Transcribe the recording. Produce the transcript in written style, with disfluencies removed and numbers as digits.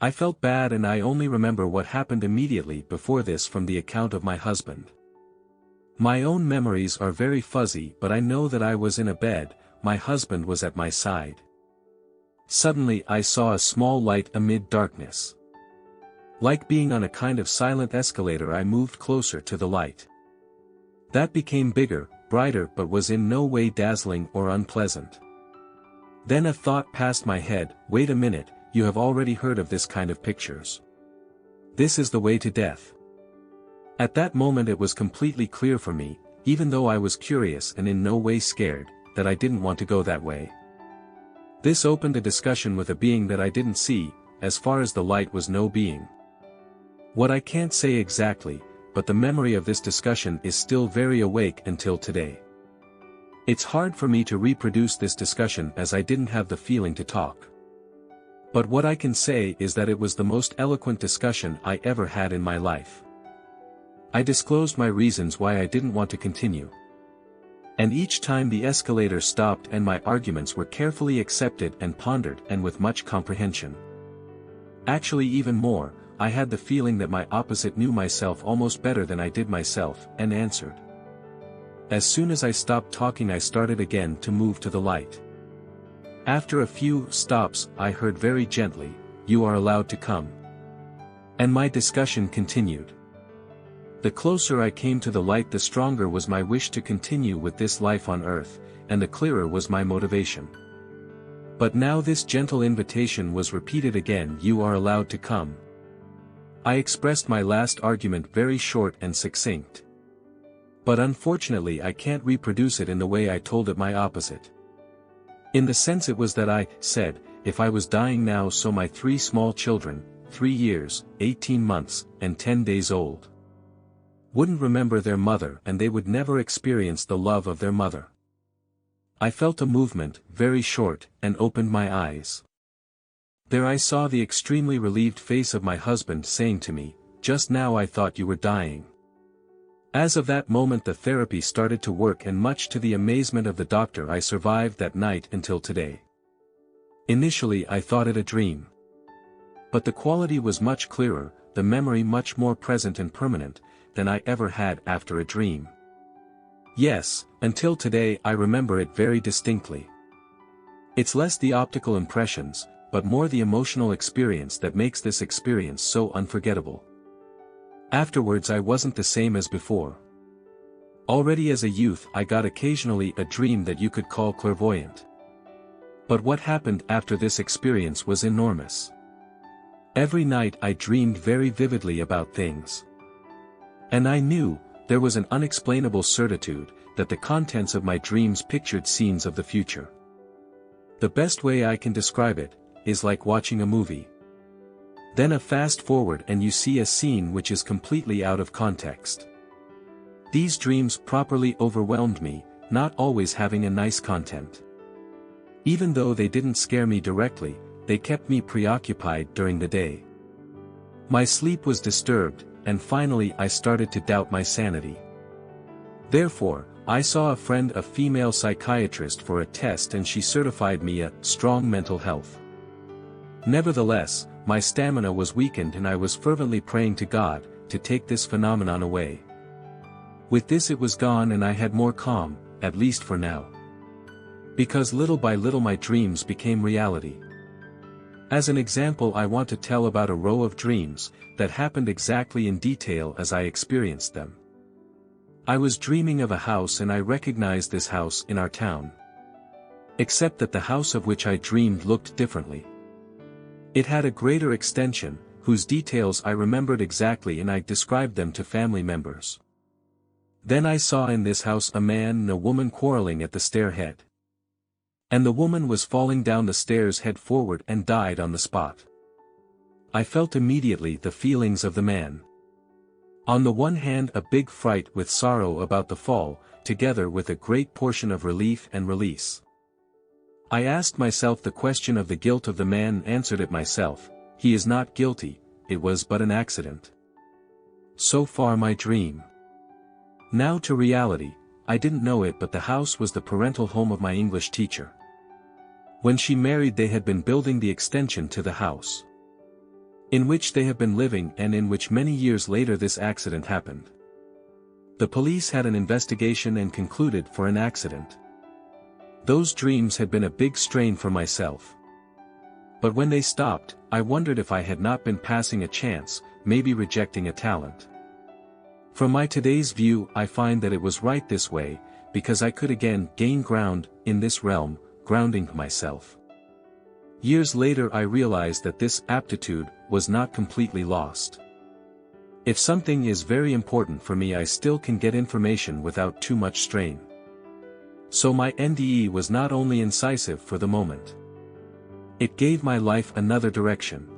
I felt bad and I only remember what happened immediately before this from the account of my husband. My own memories are very fuzzy, but I know that I was in a bed, my husband was at my side. Suddenly I saw a small light amid darkness. Like being on a kind of silent escalator, I moved closer to the light. That became bigger, brighter, but was in no way dazzling or unpleasant. Then a thought passed my head, wait a minute, you have already heard of this kind of pictures. This is the way to death. At that moment it was completely clear for me, even though I was curious and in no way scared, that I didn't want to go that way. This opened a discussion with a being that I didn't see, as far as the light was no being. What I can't say exactly, but the memory of this discussion is still very awake until today. It's hard for me to reproduce this discussion as I didn't have the feeling to talk. But what I can say is that it was the most eloquent discussion I ever had in my life. I disclosed my reasons why I didn't want to continue. And each time the escalator stopped and my arguments were carefully accepted and pondered and with much comprehension. Actually even more, I had the feeling that my opposite knew myself almost better than I did myself, and answered. As soon as I stopped talking I started again to move to the light. After a few stops I heard very gently, "You are allowed to come." And my discussion continued. The closer I came to the light the stronger was my wish to continue with this life on earth, and the clearer was my motivation. But now this gentle invitation was repeated again, "You are allowed to come." I expressed my last argument very short and succinct. But unfortunately I can't reproduce it in the way I told it my opposite. In the sense it was that I said, if I was dying now, so my 3 small children, 3 years, 18 months, and 10 days old, wouldn't remember their mother and they would never experience the love of their mother. I felt a movement, very short, and opened my eyes. There I saw the extremely relieved face of my husband saying to me, "Just now I thought you were dying." As of that moment the therapy started to work, and much to the amazement of the doctor I survived that night until today. Initially I thought it a dream. But the quality was much clearer, the memory much more present and permanent, than I ever had after a dream. Yes, until today I remember it very distinctly. It's less the optical impressions, but more the emotional experience that makes this experience so unforgettable. Afterwards I wasn't the same as before. Already as a youth I got occasionally a dream that you could call clairvoyant. But what happened after this experience was enormous. Every night I dreamed very vividly about things. And I knew, there was an unexplainable certitude, that the contents of my dreams pictured scenes of the future. The best way I can describe it, is like watching a movie. Then a fast forward and you see a scene which is completely out of context. These dreams properly overwhelmed me, not always having a nice content. Even though they didn't scare me directly, they kept me preoccupied during the day. My sleep was disturbed, and finally I started to doubt my sanity. Therefore, I saw a friend, a female psychiatrist, for a test, and she certified me a strong mental health. Nevertheless, my stamina was weakened and I was fervently praying to God, to take this phenomenon away. With this it was gone and I had more calm, at least for now. Because little by little my dreams became reality. As an example I want to tell about a row of dreams, that happened exactly in detail as I experienced them. I was dreaming of a house and I recognized this house in our town. Except that the house of which I dreamed looked differently. It had a greater extension, whose details I remembered exactly, and I described them to family members. Then I saw in this house a man and a woman quarreling at the stairhead. And the woman was falling down the stairs head forward and died on the spot. I felt immediately the feelings of the man. On the one hand a big fright with sorrow about the fall, together with a great portion of relief and release. I asked myself the question of the guilt of the man and answered it myself, he is not guilty, it was but an accident. So far my dream. Now to reality, I didn't know it but the house was the parental home of my English teacher. When she married they had been building the extension to the house. in which they have been living and in which many years later this accident happened. The police had an investigation and concluded for an accident. Those dreams had been a big strain for myself. But when they stopped, I wondered if I had not been passing a chance, maybe rejecting a talent. From my today's view, I find that it was right this way, because I could again gain ground in this realm, grounding myself. Years later I realized that this aptitude was not completely lost. If something is very important for me, I still can get information without too much strain. So my NDE was not only incisive for the moment. It gave my life another direction.